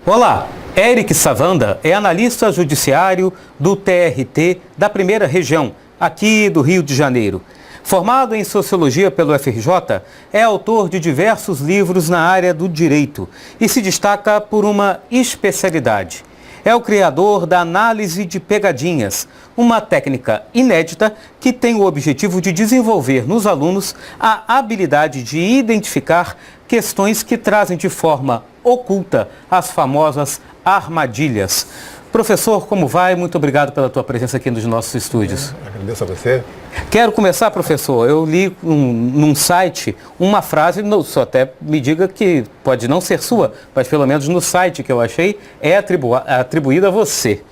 Olá, Eric Savanda é analista judiciário do TRT da Primeira Região, aqui do Rio de Janeiro. Formado em Sociologia pelo FRJ, é autor de diversos livros na área do direito e se destaca por uma especialidade. É o criador da análise de pegadinhas, uma técnica inédita que tem o objetivo de desenvolver nos alunos a habilidade de identificar questões que trazem de forma oculta as famosas armadilhas. Professor, como vai? Muito obrigado pela tua presença aqui nos nossos estúdios. Agradeço a você. Quero começar, professor. Eu li num site uma frase, só até me diga que pode não ser sua, mas pelo menos no site que eu achei, é atribuída a você.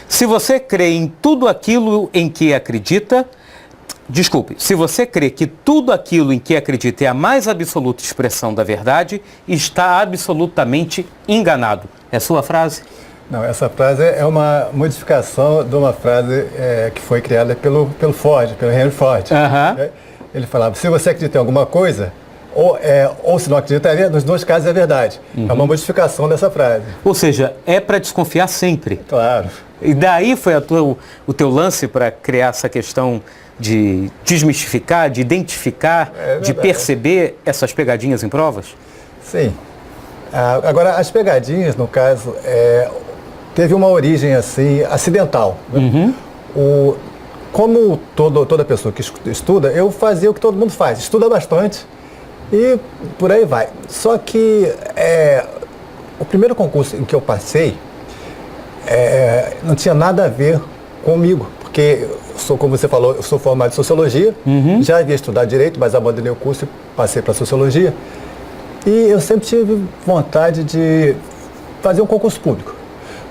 Se você crê em tudo aquilo em que acredita, se você crê que tudo aquilo em que acredita é a mais absoluta expressão da verdade, está absolutamente enganado. É sua frase? Não, essa frase é uma modificação de uma frase que foi criada pelo Ford, pelo Henry Ford. Ele falava, se você acredita em alguma coisa, ou se não acredita, nos dois casos é verdade. É uma modificação dessa frase. Ou seja, é para desconfiar sempre. Claro. E daí foi o teu lance para criar essa questão de desmistificar, de identificar, de perceber essas pegadinhas em provas? Sim. Agora, as pegadinhas, no caso, teve uma origem assim acidental. Né? Como toda pessoa que estuda, eu fazia o que todo mundo faz, estuda bastante e por aí vai. Só que o primeiro concurso em que eu passei não tinha nada a ver comigo, porque como você falou, eu sou formado em Sociologia, já havia estudado Direito, mas abandonei o curso e passei para Sociologia. E eu sempre tive vontade de fazer um concurso público.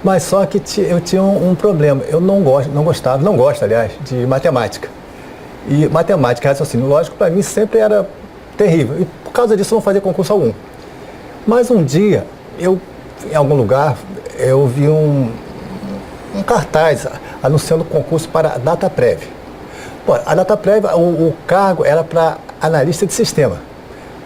Mas só que eu tinha um problema. Eu não gosto, aliás, de matemática. E matemática e raciocínio lógico, para mim, sempre era terrível. E por causa disso, eu não fazia concurso algum. Mas um dia, em algum lugar, eu vi um cartaz anunciando concurso para a DataPrev. Pô, a DataPrev, o cargo era para analista de sistema.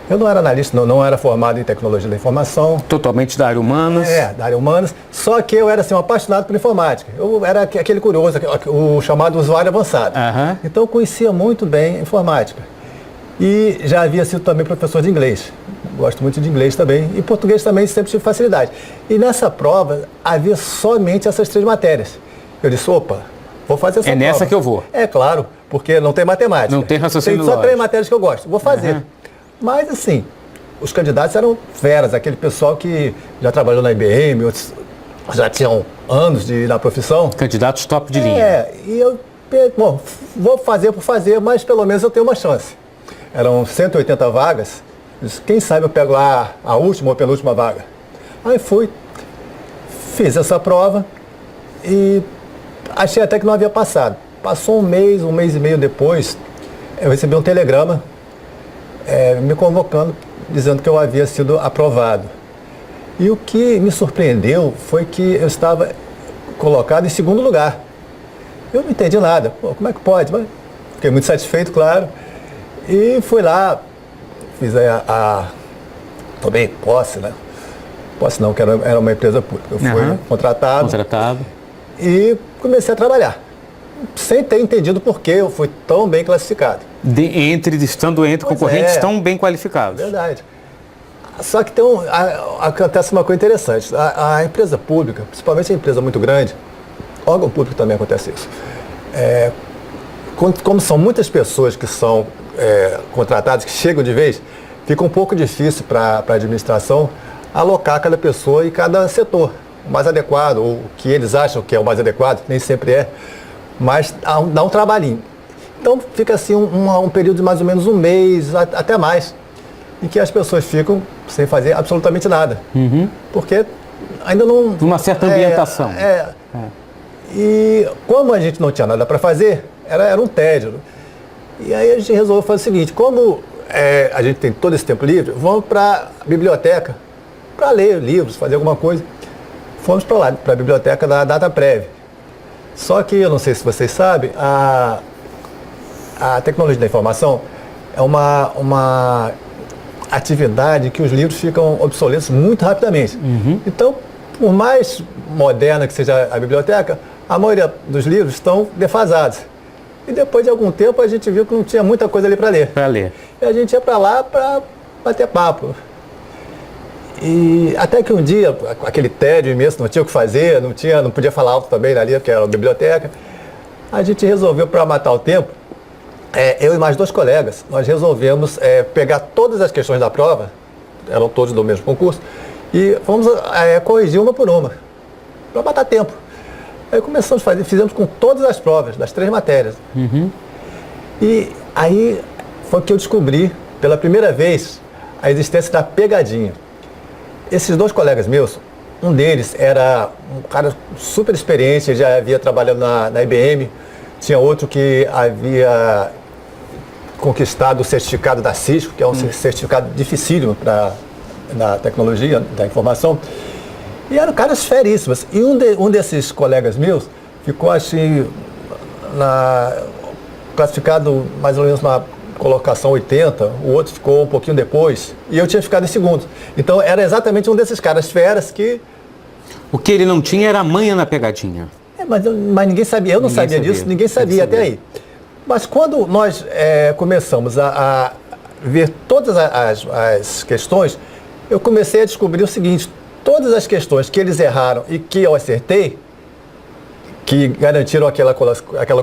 Eu não era analista, não era formado em tecnologia da informação. Totalmente da área humanas. Da área humanas. Só que eu era assim, um apaixonado por informática. Eu era aquele curioso, o chamado usuário avançado. Então eu conhecia muito bem informática. E já havia sido também professor de inglês. Gosto muito de inglês também. E português também sempre tive facilidade. E nessa prova havia somente essas 3 matérias. Eu disse, opa, vou fazer essa prova. É nessa que eu vou. É claro, porque não tem matemática. Não tem raciocínio lógico. Tem só 3 matérias que eu gosto. Vou fazer. Mas, assim, os candidatos eram feras, aquele pessoal que já trabalhou na IBM, outros já tinham anos na profissão. Candidatos top de linha. E eu, vou fazer por fazer, mas pelo menos eu tenho uma chance. Eram 180 vagas, quem sabe eu pego lá a última ou penúltima vaga. Aí fiz essa prova e achei até que não havia passado. Passou um mês e meio depois, eu recebi um telegrama me convocando, dizendo que eu havia sido aprovado. E o que me surpreendeu foi que eu estava colocado em 2º lugar. Eu não entendi nada. Como é que pode? Mas fiquei muito satisfeito, claro. E fui lá, fiz tomei posse, né? Posse não, que era uma empresa pública. Eu fui contratado. E comecei a trabalhar. Sem ter entendido por que eu fui tão bem classificado. Estando entre concorrentes tão bem qualificados. Verdade. Só que acontece uma coisa interessante. A empresa pública, principalmente a empresa muito grande, órgão público também acontece isso. Como são muitas pessoas que são contratadas, que chegam de vez, fica um pouco difícil para a administração alocar cada pessoa em cada setor. O mais adequado, ou o que eles acham que é o mais adequado, nem sempre é. Mas dá um trabalhinho. Então fica assim um período de mais ou menos um mês, até mais, em que as pessoas ficam sem fazer absolutamente nada. Porque ainda não... Uma certa ambientação. E como a gente não tinha nada para fazer, era um tédio. E aí a gente resolveu fazer o seguinte, como a gente tem todo esse tempo livre, vamos para a biblioteca para ler livros, fazer alguma coisa. Fomos para lá, para a biblioteca da DataPrev. Só que, eu não sei se vocês sabem, a tecnologia da informação é uma atividade que os livros ficam obsoletos muito rapidamente. Então, por mais moderna que seja a biblioteca, a maioria dos livros estão defasados. E depois de algum tempo a gente viu que não tinha muita coisa ali para ler. E a gente ia para lá para bater papo. E até que um dia, aquele tédio imenso, não tinha o que fazer, não podia falar alto também ali, porque era a biblioteca, a gente resolveu, para matar o tempo, eu e mais 2 colegas, nós resolvemos pegar todas as questões da prova, eram todos do mesmo concurso, e fomos corrigir uma por uma, para matar tempo. Aí começamos a fazer, fizemos com todas as provas, das 3 matérias. E aí foi que eu descobri, pela primeira vez, a existência da pegadinha. Esses 2 colegas meus, um deles era um cara super experiente, ele já havia trabalhado na IBM, tinha outro que havia conquistado o certificado da Cisco, que é um certificado dificílimo na tecnologia da informação, e eram caras feríssimos. E um desses colegas meus ficou assim, classificado mais ou menos na colocação 80, o outro ficou um pouquinho depois, e eu tinha ficado em segundo. Então era exatamente um desses caras feras que... O que ele não tinha era a manha na pegadinha. Mas ninguém sabia, eu não sabia disso, ninguém sabia até aí. Mas quando nós começamos a ver todas as questões, eu comecei a descobrir o seguinte: todas as questões que eles erraram e que eu acertei, que garantiram aquela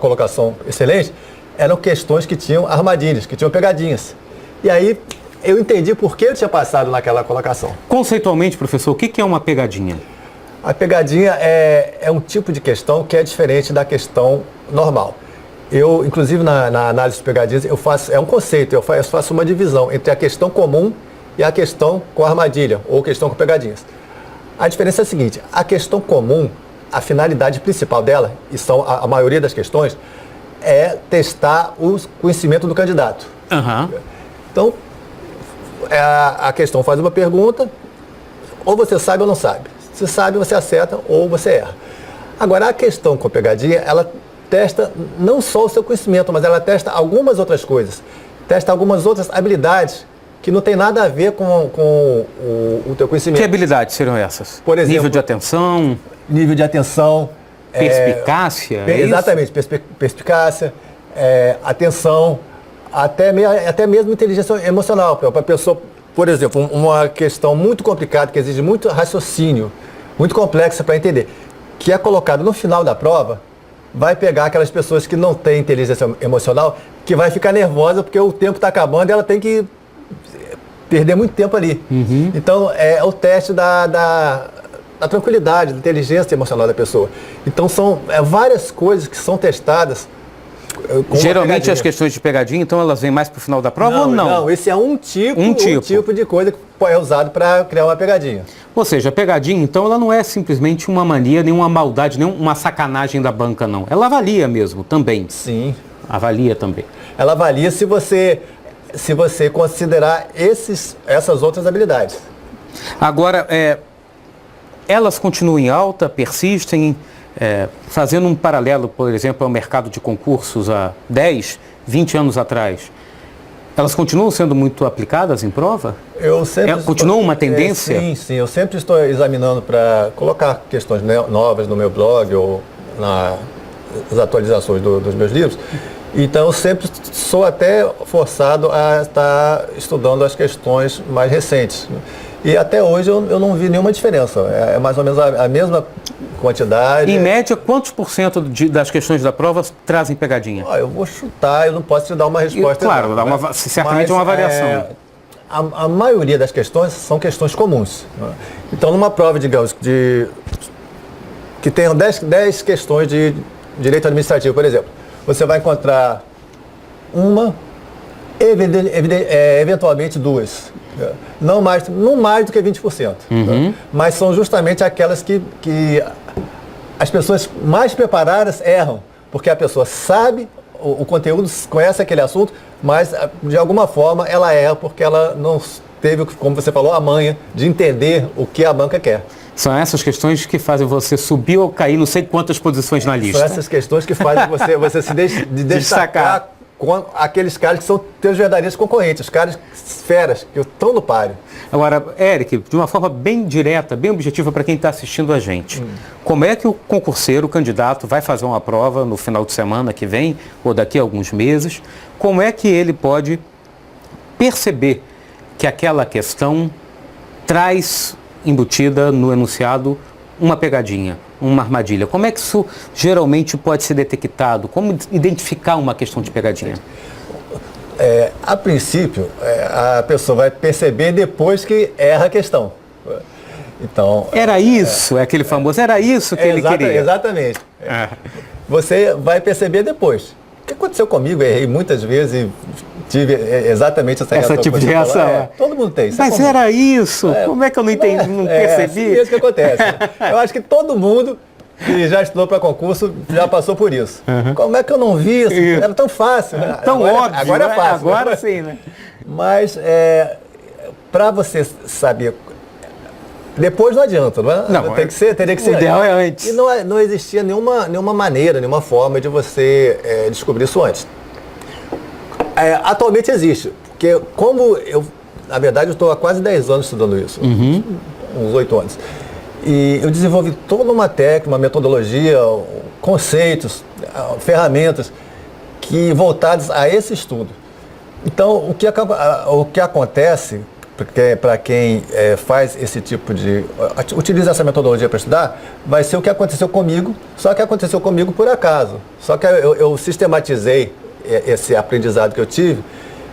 colocação excelente, eram questões que tinham armadilhas, que tinham pegadinhas. E aí eu entendi por que eu tinha passado naquela colocação. Conceitualmente, professor, o que é uma pegadinha? A pegadinha é um tipo de questão que é diferente da questão normal. Eu, inclusive, na análise de pegadinhas, é um conceito, eu faço uma divisão entre a questão comum e a questão com armadilha, ou questão com pegadinhas. A diferença é a seguinte: a questão comum, a finalidade principal dela, e são a maioria das questões, é testar o conhecimento do candidato. Então, a questão faz uma pergunta, ou você sabe ou não sabe. Se sabe, você acerta ou você erra. Agora, a questão com pegadinha, ela testa não só o seu conhecimento, mas ela testa algumas outras coisas. Testa algumas outras habilidades que não tem nada a ver com o teu conhecimento. Que habilidades seriam essas? Por exemplo, nível de atenção? Nível de atenção. Perspicácia? Exatamente, perspicácia, atenção, até mesmo inteligência emocional. Para a pessoa, por exemplo, uma questão muito complicada, que exige muito raciocínio, muito complexa para entender, que é colocado no final da prova, vai pegar aquelas pessoas que não têm inteligência emocional, que vai ficar nervosa porque o tempo está acabando e ela tem que perder muito tempo ali. Então, é o teste da tranquilidade, da inteligência emocional da pessoa. Então, são várias coisas que são testadas. Geralmente as questões de pegadinha, então elas vêm mais para o final da prova ou não? Não, esse é um tipo de coisa que é usado para criar uma pegadinha. Ou seja, a pegadinha, então, ela não é simplesmente uma mania, nenhuma maldade, nenhuma sacanagem da banca, não. Ela avalia mesmo, também. Sim. Avalia também. Ela avalia se você considerar essas outras habilidades. Agora, elas continuam em alta, persistem, fazendo um paralelo, por exemplo, ao mercado de concursos há 10, 20 anos atrás. Elas continuam sendo muito aplicadas em prova? Continua uma tendência? Sim. Eu sempre estou examinando para colocar questões novas no meu blog ou nas atualizações dos meus livros. Então, eu sempre sou até forçado a estar estudando as questões mais recentes. E até hoje eu não vi nenhuma diferença. É mais ou menos a mesma quantidade. Em média, quantos por cento das questões da prova trazem pegadinha? Eu vou chutar, eu não posso te dar uma resposta. Claro, certamente é uma variação. A maioria das questões são questões comuns. Então, numa prova, digamos, que tenham 10 questões de direito administrativo, por exemplo, você vai encontrar uma, eventualmente 2. Não mais do que 20%. Mas são justamente aquelas que as pessoas mais preparadas erram, porque a pessoa sabe o conteúdo, conhece aquele assunto, mas de alguma forma ela erra porque ela não teve, como você falou, a manha de entender o que a banca quer. São essas questões que fazem você subir ou cair não sei quantas posições na lista. São essas questões que fazem você se destacar com aqueles caras que são teus verdadeiros concorrentes, os caras feras, que estão no páreo. Agora, Eric, de uma forma bem direta, bem objetiva para quem está assistindo a gente, como é que o concurseiro, o candidato, vai fazer uma prova no final de semana que vem, ou daqui a alguns meses, como é que ele pode perceber que aquela questão traz embutida no enunciado uma pegadinha, uma armadilha? Como é que isso geralmente pode ser detectado? Como identificar uma questão de pegadinha? A princípio, a pessoa vai perceber depois que erra a questão. Então, era isso, aquele famoso, era isso que ele queria. Exatamente. Você vai perceber depois. O que aconteceu comigo? Errei muitas vezes e tive exatamente essa tipo de reação. Todo mundo tem. Mas era isso? Como é que eu não entendi, não percebi? É isso que acontece. Eu acho que todo mundo que já estudou para concurso já passou por isso. Como é que eu não vi isso? Era tão fácil. Né? Tão óbvio. Agora é fácil. Agora sim, né? Mas para você saber, depois não adianta, não é? Não, teria que ser. O ideal é antes. E não existia nenhuma maneira, nenhuma forma de você descobrir isso antes. Atualmente existe, porque como na verdade, eu estou há quase 10 anos estudando isso, uns 8 anos. E eu desenvolvi toda uma técnica, uma metodologia, conceitos, ferramentas voltadas a esse estudo. Então, o que acontece, para quem faz esse tipo utiliza essa metodologia para estudar, vai ser o que aconteceu comigo, só que aconteceu comigo por acaso. Só que eu sistematizei esse aprendizado que eu tive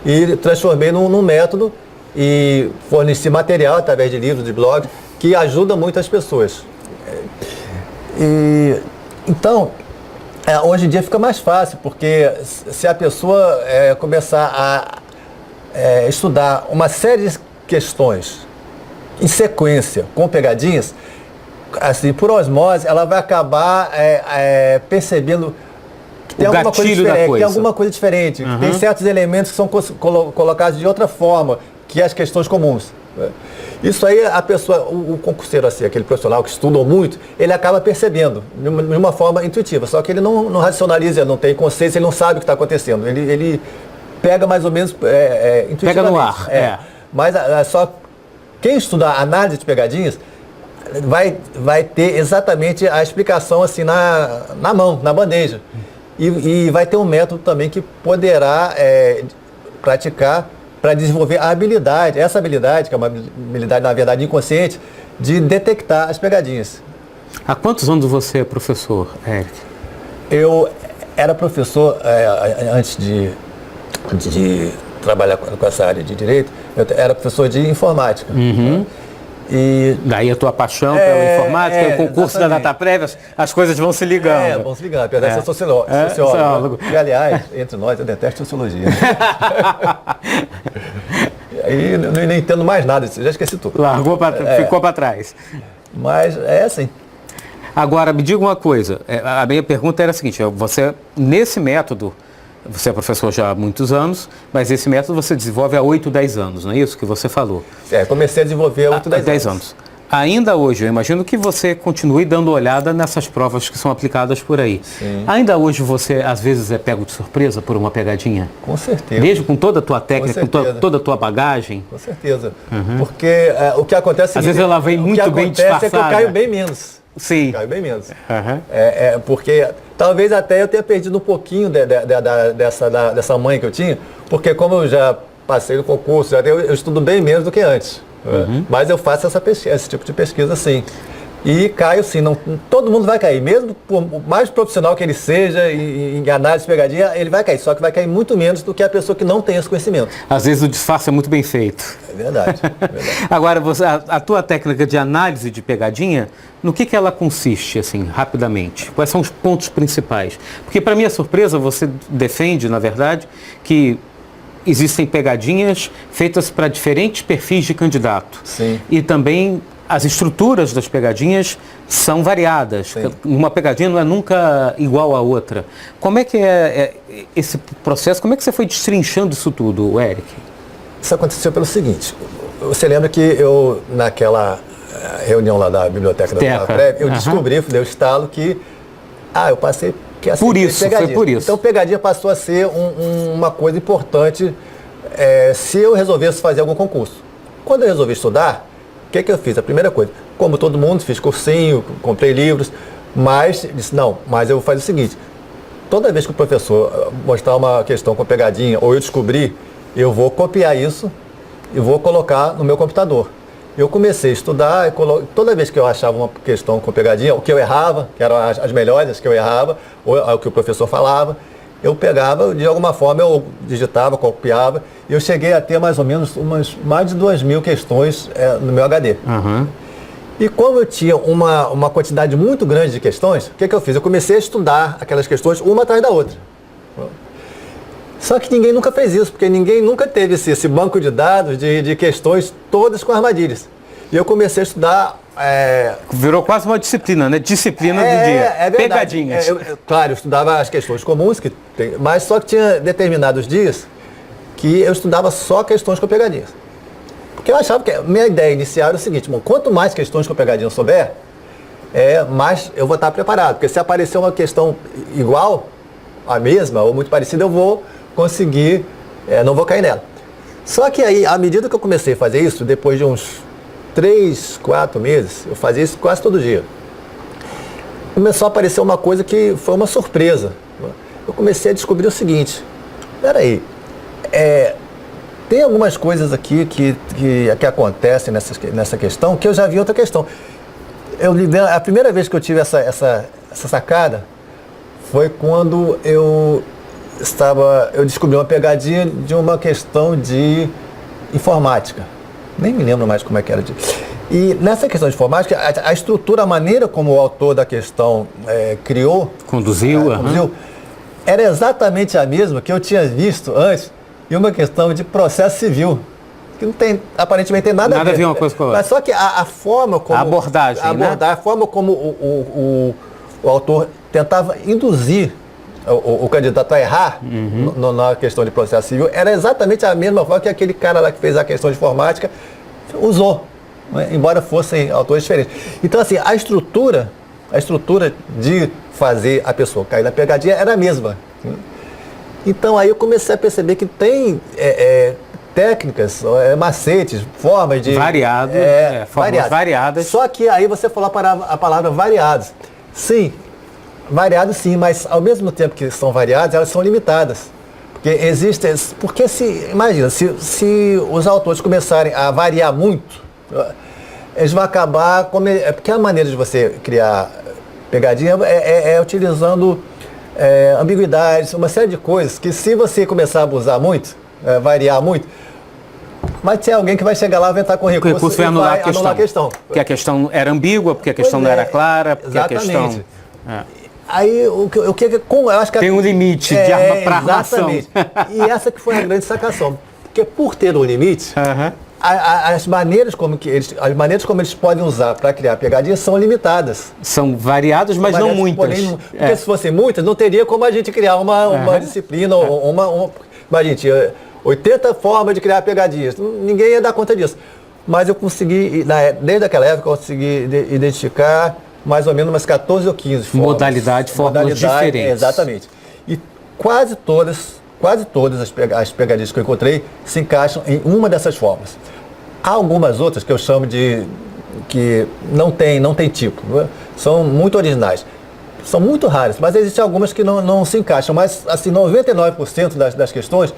e transformei num método e forneci material através de livros, de blogs, que ajuda muitas pessoas. Então, hoje em dia fica mais fácil, porque se a pessoa começar a estudar uma série de questões em sequência, com pegadinhas, assim, por osmose, ela vai acabar percebendo que tem alguma coisa diferente. Tem alguma coisa diferente. Tem certos elementos que são colocados de outra forma que as questões comuns. Isso aí a pessoa, o concurseiro, assim, aquele profissional que estudou muito, ele acaba percebendo de uma forma intuitiva, só que ele não racionaliza, não tem consciência, ele não sabe o que está acontecendo. Ele pega mais ou menos intuitivamente. Pega no ar. Mas só quem estudar análise de pegadinhas vai ter exatamente a explicação assim na mão, na bandeja. E vai ter um método também que poderá praticar para desenvolver a habilidade, essa habilidade, que é uma habilidade, na verdade, inconsciente, de detectar as pegadinhas. Há quantos anos você é professor, Eric? Eu era professor, antes de trabalhar com essa área de direito, eu era professor de informática. E daí a tua paixão pela informática, o concurso exatamente. Da Dataprev, as coisas vão se ligando. Vão se ligando, apesar de ser sociólogo. E, aliás, entre nós, eu detesto sociologia. Aí não entendo mais nada, já esqueci tudo. Largou, ficou para trás. Mas é assim. Agora, me diga uma coisa, a minha pergunta era a seguinte, você, nesse método, você é professor já há muitos anos, mas esse método você desenvolve há 8, 10 anos, não é isso que você falou? Comecei a desenvolver há 8, 10 anos. Ainda hoje, eu imagino que você continue dando olhada nessas provas que são aplicadas por aí. Sim. Ainda hoje você, às vezes, é pego de surpresa por uma pegadinha? Com certeza. Mesmo com toda a tua técnica, com toda a tua bagagem? Com certeza. Porque o que acontece... Às vezes ela vem muito bem disfarçada. O que acontece é que eu caio bem menos. Sim. Caiu bem menos. Porque talvez até eu tenha perdido um pouquinho dessa manha que eu tinha, porque como eu já passei no concurso, eu estudo bem menos do que antes. Mas eu faço esse tipo de pesquisa sim. E caio sim, todo mundo vai cair, mesmo por mais profissional que ele seja em análise de pegadinha, ele vai cair, só que vai cair muito menos do que a pessoa que não tem esse conhecimento. Às vezes o disfarce é muito bem feito. É verdade. Agora, a tua técnica de análise de pegadinha, no que ela consiste, assim, rapidamente? Quais são os pontos principais? Porque, para minha surpresa, você defende, na verdade, que existem pegadinhas feitas para diferentes perfis de candidato. Sim. E também as estruturas das pegadinhas são variadas. Sim. Uma pegadinha não é nunca igual à outra. Como é que é esse processo? Como é que você foi destrinchando isso tudo, Eric? Isso aconteceu pelo seguinte. Você lembra que eu, naquela reunião lá da biblioteca da Dataprev, eu descobri, deu estalo que eu passei... Por isso, foi por isso. Então, pegadinha passou a ser uma coisa importante se eu resolvesse fazer algum concurso. Quando eu resolvi estudar, o que eu fiz? A primeira coisa, como todo mundo, fiz cursinho, comprei livros, mas disse, não, mas eu vou fazer o seguinte, toda vez que o professor mostrar uma questão com pegadinha, ou eu descobrir, eu vou copiar isso e vou colocar no meu computador. Eu comecei a estudar, toda vez que eu achava uma questão com pegadinha, o que eu errava, que eram as melhores, as que eu errava, ou o que o professor falava, eu pegava, de alguma forma eu digitava, copiava, e eu cheguei a ter mais ou menos mais de 2.000 questões no meu HD. Uhum. E como eu tinha uma quantidade muito grande de questões, o que eu fiz? Eu comecei a estudar aquelas questões uma atrás da outra. Só que ninguém nunca fez isso, porque ninguém nunca teve esse banco de dados de questões todas com armadilhas. E eu comecei a estudar... Virou quase uma disciplina, né? Disciplina do dia. É verdade. Pegadinhas. Claro, eu estudava as questões comuns, mas só que tinha determinados dias que eu estudava só questões com pegadinhas. Porque eu achava que a minha ideia inicial era o seguinte, bom, quanto mais questões com pegadinha eu souber, mais eu vou estar preparado. Porque se aparecer uma questão igual, a mesma, ou muito parecida, eu vou conseguir, não vou cair nela. Só que aí, à medida que eu comecei a fazer isso, depois de uns 3, 4 meses, eu fazia isso quase todo dia. Começou a aparecer uma coisa que foi uma surpresa. Eu comecei a descobrir o seguinte, peraí, tem algumas coisas aqui que acontecem nessa questão que eu já vi em outra questão. A primeira vez que eu tive essa sacada foi quando eu descobri uma pegadinha de uma questão de informática. Nem me lembro mais como é que era. E nessa questão de informática, a estrutura, a maneira como o autor da questão conduziu, era exatamente a mesma que eu tinha visto antes em uma questão de processo civil. Que não tem, aparentemente tem nada a ver. Nada a ver uma coisa com a outra. Mas só que a forma como... A abordagem, né? A forma como o autor tentava induzir o candidato a errar na questão de processo civil era exatamente a mesma forma que aquele cara lá que fez a questão de informática usou, né? Embora fossem autores diferentes. Então, assim, a estrutura de fazer a pessoa cair na pegadinha era a mesma. Então, aí eu comecei a perceber que tem técnicas, macetes, formas de... Formas variadas. Só que aí você falou a palavra variados. Sim, variados sim, mas ao mesmo tempo que são variadas, elas são limitadas. Porque imagina, se os autores começarem a variar muito, eles vão acabar... Porque a maneira de você criar pegadinha é utilizando ambiguidades, uma série de coisas, que se você começar a abusar muito, variar muito, vai ter alguém que vai chegar lá e vai entrar com recurso. O recurso vai anular a questão. Porque a questão era ambígua, porque a questão não era clara, porque exatamente. A questão... Aí, eu acho que... Tem um limite de arma para armação. Exatamente. E essa que foi a grande sacação. Porque por ter um limite, as maneiras como eles podem usar para criar pegadinhas são limitadas. São variadas, mas não muitas. Porque se fossem muitas, não teria como a gente criar uma disciplina, mas, gente, 80 formas de criar pegadinhas. Ninguém ia dar conta disso. Mas eu consegui, desde aquela época, eu consegui identificar mais ou menos umas 14 ou 15 formas. Fórmulas diferentes. Exatamente. E quase todas as pegadinhas que eu encontrei se encaixam em uma dessas formas. Há algumas outras que eu chamo que não tem tipo, né? São muito originais. São muito raras, mas existem algumas que não se encaixam. Mas, assim, 99% das questões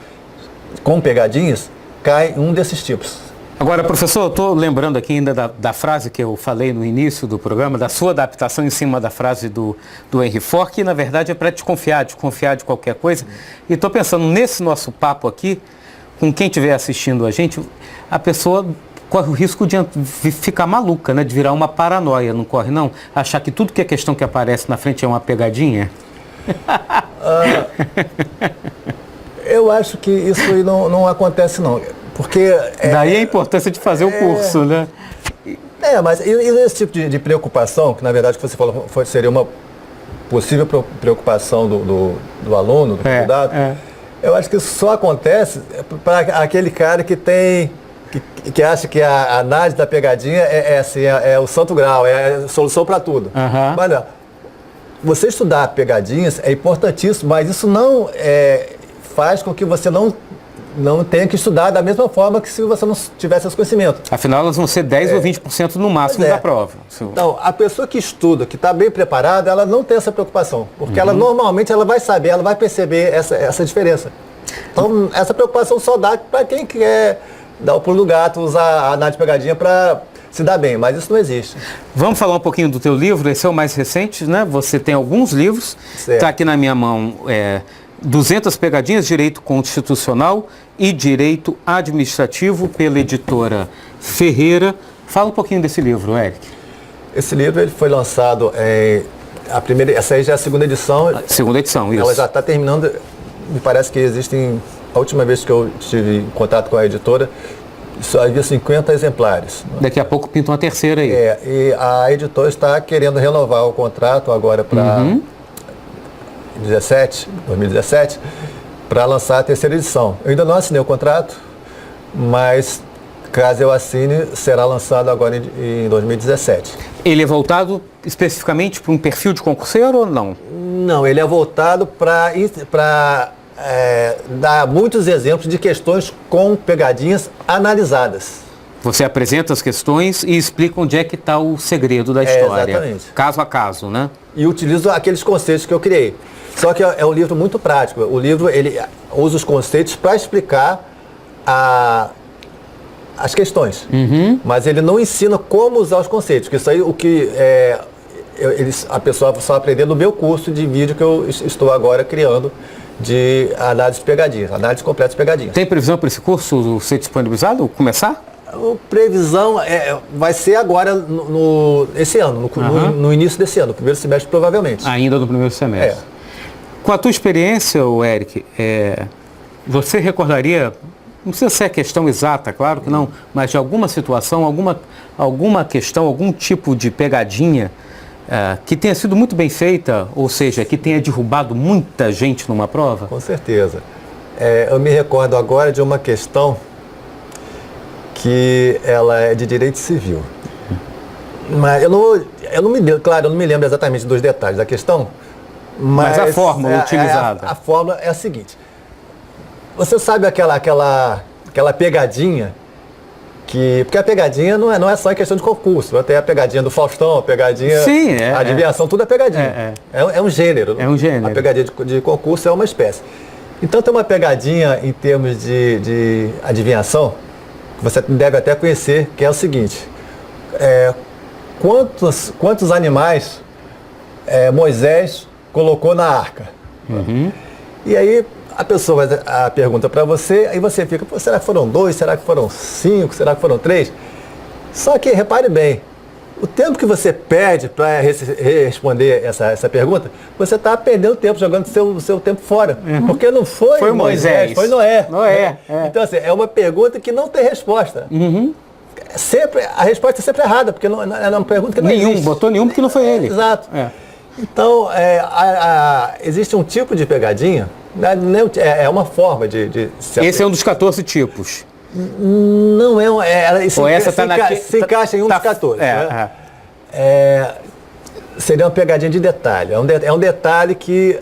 com pegadinhas caem em um desses tipos. Agora, professor, eu estou lembrando aqui ainda da frase que eu falei no início do programa, da sua adaptação em cima da frase do Henry Ford, que na verdade é para desconfiar de qualquer coisa. E estou pensando nesse nosso papo aqui, com quem estiver assistindo a gente, a pessoa corre o risco de ficar maluca, né? De virar uma paranoia, não corre não? Achar que tudo que é questão que aparece na frente é uma pegadinha? Eu acho que isso aí não acontece não. Porque daí a importância de fazer o curso, né? Mas esse tipo de preocupação, que na verdade que você falou seria uma possível preocupação do aluno, do candidato, eu acho que isso só acontece para aquele cara que acha que a análise da pegadinha é o santo grau, é a solução para tudo. Mas não, você estudar pegadinhas é importantíssimo, mas isso não faz com que você não não tenha que estudar da mesma forma que se você não tivesse esse conhecimento. Afinal, elas vão ser 10 ou 20% no máximo da prova. Então, a pessoa que estuda, que está bem preparada, ela não tem essa preocupação. Porque ela normalmente ela vai saber, ela vai perceber essa diferença. Então, essa preocupação só dá para quem quer dar o pulo do gato, usar a análise de pegadinha para se dar bem, mas isso não existe. Vamos falar um pouquinho do teu livro, esse é o mais recente, né? Você tem alguns livros, está aqui na minha mão, 200 pegadinhas, Direito Constitucional e Direito Administrativo, pela editora Ferreira. Fala um pouquinho desse livro, Eric. Esse livro ele foi lançado, essa aí já é a segunda edição. Segunda edição, isso. Ela já está terminando, me parece que existem, a última vez que eu tive em contato com a editora, só havia 50 exemplares. Daqui a pouco pinta uma terceira aí. E a editora está querendo renovar o contrato agora para 2017, para lançar a terceira edição. Eu ainda não assinei o contrato, mas caso eu assine, será lançado agora em 2017. Ele é voltado especificamente para um perfil de concurseiro ou não? Não, ele é voltado para dar muitos exemplos de questões com pegadinhas analisadas. Você apresenta as questões e explica onde é que está o segredo da história. Exatamente. Caso a caso, né? E utilizo aqueles conceitos que eu criei. Só que é um livro muito prático. O livro ele usa os conceitos para explicar as questões. Mas ele não ensina como usar os conceitos. Porque isso aí a pessoa só aprender no meu curso de vídeo que eu estou agora criando de análise de pegadinhas, análise completa de pegadinhas. Tem previsão para esse curso ser disponibilizado, começar? A previsão vai ser agora, esse ano, no início desse ano, no primeiro semestre provavelmente. Ainda no primeiro semestre. Com a tua experiência, Eric, você recordaria, não precisa ser a questão exata, claro que não, mas de alguma situação, alguma questão, algum tipo de pegadinha que tenha sido muito bem feita, ou seja, que tenha derrubado muita gente numa prova? Com certeza. Eu me recordo agora de uma questão que ela é de direito civil. Mas eu não me lembro exatamente dos detalhes da questão, mas a fórmula utilizada. A fórmula é a seguinte. Você sabe aquela pegadinha porque a pegadinha não é só em questão de concurso, até a pegadinha do Faustão, a pegadinha, a adivinhação, tudo é pegadinha. É um gênero. É um gênero. A pegadinha de concurso é uma espécie. Então tem uma pegadinha em termos de adivinhação, que você deve até conhecer, que é o seguinte. Quantos animais Moisés colocou na arca? E aí a pessoa faz a pergunta para você, aí você fica, será que foram 2? Será que foram 5? Será que foram 3? Só que, repare bem, o tempo que você perde para responder essa pergunta, você está perdendo tempo, jogando seu tempo fora. Porque não foi Moisés, foi Noé. Então, assim, é uma pergunta que não tem resposta. A resposta é sempre errada, porque é uma pergunta que não existe. Botou nenhum porque não foi ele. Exato. Então, existe um tipo de pegadinha, é uma forma de Esse é um dos 14 tipos. Não se encaixa em um dos 14. Seria uma pegadinha de detalhe. É um detalhe que...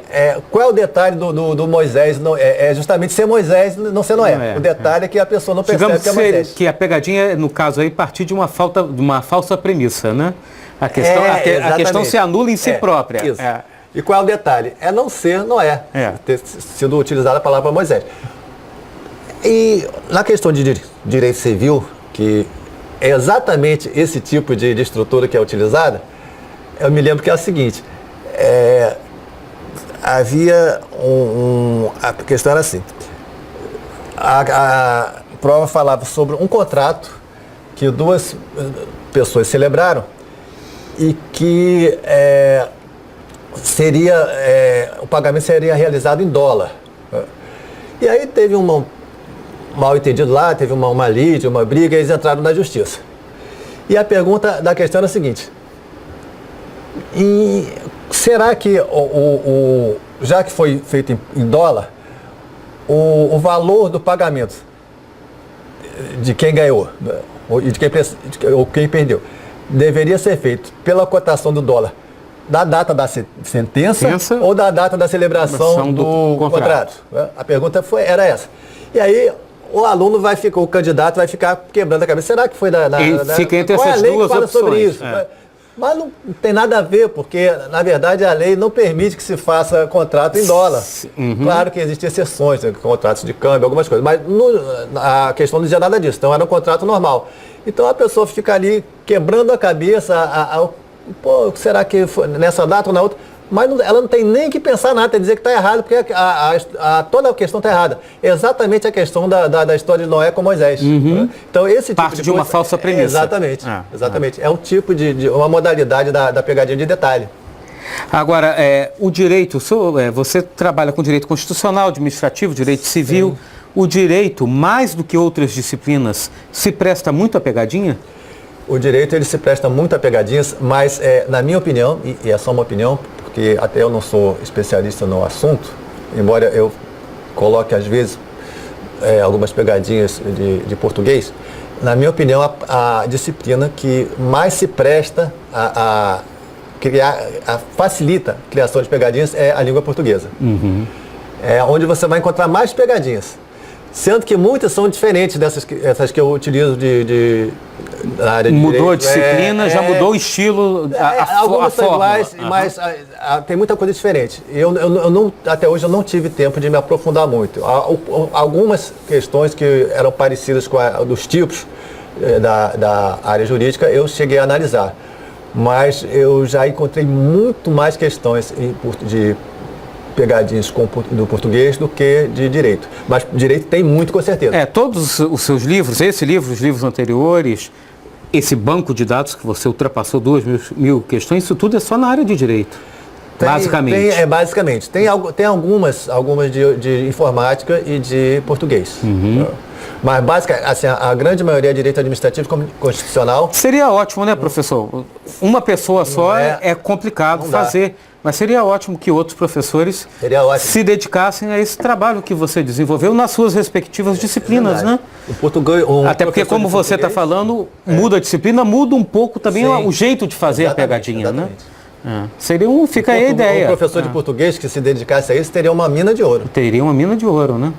qual é o detalhe do Moisés? É justamente ser Moisés, não ser Noé. O detalhe é que a pessoa não percebe que é Moisés. Que a pegadinha, no caso aí, partir de uma falsa premissa, né? A questão se anula em si própria. Isso. E qual é o detalhe? É não ser Noé, ter sido utilizada a palavra Moisés. E na questão de direito civil, que é exatamente esse tipo de estrutura que é utilizada, eu me lembro que é o seguinte, havia a questão era assim, a prova falava sobre um contrato que 2 pessoas celebraram e que o pagamento seria realizado em dólar. E aí teve um mal entendido lá, teve uma lide, uma briga, e eles entraram na justiça. E a pergunta da questão era a seguinte, será que, já que foi feito em dólar, o valor do pagamento de quem ganhou e de quem perdeu deveria ser feito pela cotação do dólar da data da sentença ou da data da celebração do contrato? A pergunta era essa. E aí o aluno vai ficar, o candidato vai ficar quebrando a cabeça. Será que foi fica entre qual é a essas lei que duas fala opções, sobre isso? Mas não tem nada a ver, porque, na verdade, a lei não permite que se faça contrato em dólar. Claro que existem exceções, né, contratos de câmbio, algumas coisas, mas a questão não dizia nada disso, então era um contrato normal. Então a pessoa fica ali quebrando a cabeça, pô, será que foi nessa data ou na outra? Mas ela não tem nem que pensar nada, tem que dizer que está errado, porque toda a questão está errada. Exatamente a questão da história de Noé com Moisés. Né? Então, esse tipo parte de uma falsa premissa. Exatamente. Exatamente. É um tipo de uma modalidade da pegadinha de detalhe. Agora, o direito, você trabalha com direito constitucional, administrativo, direito civil. Sim. O direito, mais do que outras disciplinas, se presta muito a pegadinha? O direito, ele se presta muito a pegadinhas, mas, na minha opinião, e é só uma opinião, porque até eu não sou especialista no assunto, embora eu coloque às vezes algumas pegadinhas de português, na minha opinião a disciplina que mais se presta a facilita a criação de pegadinhas é a língua portuguesa. É onde você vai encontrar mais pegadinhas. Sendo que muitas são diferentes dessas que eu utilizo na área de mudou direito. A disciplina, já mudou o estilo, algumas são iguais, mas tem muita coisa diferente. Até hoje eu não tive tempo de me aprofundar muito. Algumas questões que eram parecidas com dos tipos da área jurídica eu cheguei a analisar. Mas eu já encontrei muito mais questões de pegadinhas do português do que de direito. Mas direito tem muito, com certeza. Todos os seus livros, esse livro, os livros anteriores, esse banco de dados que você ultrapassou 2.000 questões, isso tudo é só na área de direito, basicamente. Basicamente. Tem algumas de informática e de português. Mas basicamente, assim, a grande maioria é direito administrativo constitucional. Seria ótimo, né, professor? Uma pessoa só é complicado fazer. Mas seria ótimo que outros professores se dedicassem a esse trabalho que você desenvolveu nas suas respectivas disciplinas, né? O português, até porque, como você está falando, muda a disciplina, muda um pouco também o jeito de fazer a pegadinha, né? Fica aí a ideia. Um professor de português que se dedicasse a isso teria uma mina de ouro. Teria uma mina de ouro, né?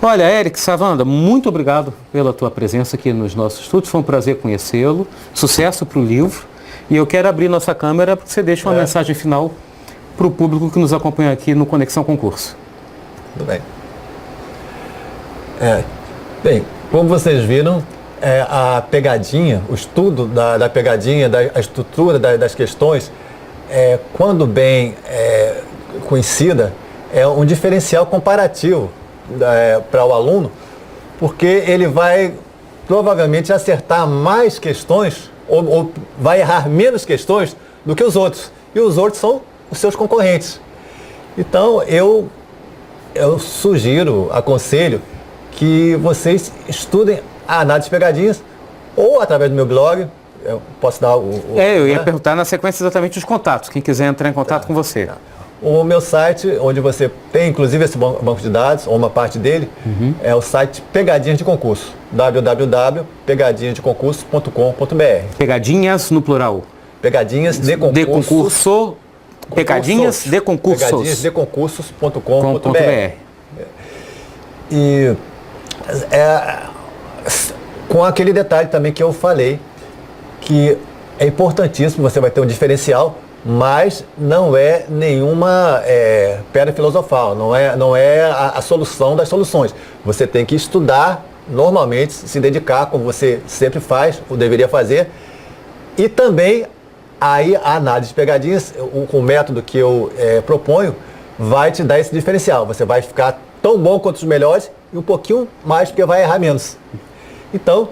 Olha, Eric Savanda, muito obrigado pela tua presença aqui nos nossos estudos. Foi um prazer conhecê-lo. Sucesso para o livro. E eu quero abrir nossa câmera para que você deixe uma mensagem final para o público que nos acompanha aqui no Conexão Concurso. Tudo bem. Bem, como vocês viram, a pegadinha, o estudo da pegadinha, a estrutura das questões, quando bem conhecida, é um diferencial comparativo para o aluno, porque ele vai provavelmente acertar mais questões ou vai errar menos questões do que os outros. E os outros são os seus concorrentes. Então, eu sugiro, aconselho, que vocês estudem a análise de pegadinhas ou através do meu blog. Eu posso dar eu ia perguntar na sequência exatamente os contatos, quem quiser entrar em contato com você. O meu site, onde você tem inclusive esse banco de dados, ou uma parte dele, é o site Pegadinhas de Concurso, www.pegadinhasdeconcurso.com.br. Pegadinhas no plural. Pegadinhas de concurso. De concurso. Pegadinhas de concursos. Pegadinhasdeconcursos.com.br. E com aquele detalhe também que eu falei, que é importantíssimo, você vai ter um diferencial, mas não é nenhuma pedra filosofal, não é a solução das soluções. Você tem que estudar normalmente, se dedicar, como você sempre faz, ou deveria fazer, e também aí a análise de pegadinhas, o método que eu proponho, vai te dar esse diferencial. Você vai ficar tão bom quanto os melhores e um pouquinho mais, porque vai errar menos. Então,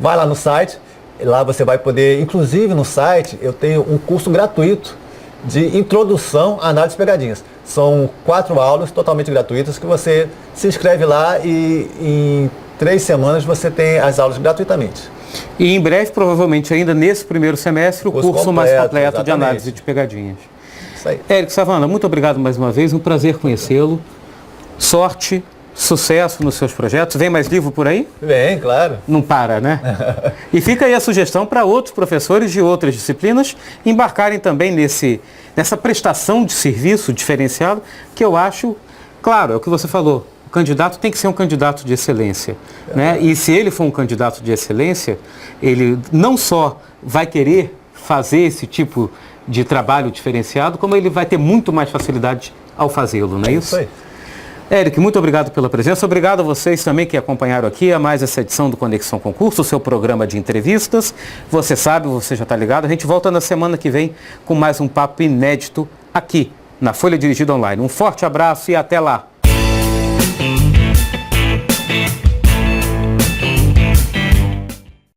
vai lá no site. Lá você vai poder, inclusive no site, eu tenho um curso gratuito de introdução à análise de pegadinhas. São 4 aulas totalmente gratuitas que você se inscreve lá e em 3 semanas você tem as aulas gratuitamente. E em breve, provavelmente ainda nesse primeiro semestre, o curso mais completo de análise de pegadinhas. Isso aí. Eric Savanda, muito obrigado mais uma vez, um prazer conhecê-lo. Sorte, sucesso nos seus projetos. Vem mais livro por aí? Vem, claro. Não para, né? E fica aí a sugestão para outros professores de outras disciplinas embarcarem também nessa prestação de serviço diferenciado, que eu acho, claro, é o que você falou, o candidato tem que ser um candidato de excelência, né? E se ele for um candidato de excelência, ele não só vai querer fazer esse tipo de trabalho diferenciado, como ele vai ter muito mais facilidade ao fazê-lo, não é isso? Isso aí. Éric, muito obrigado pela presença. Obrigado a vocês também que acompanharam aqui a mais essa edição do Conexão Concurso, o seu programa de entrevistas. Você sabe, você já está ligado. A gente volta na semana que vem com mais um papo inédito aqui na Folha Dirigida Online. Um forte abraço e até lá.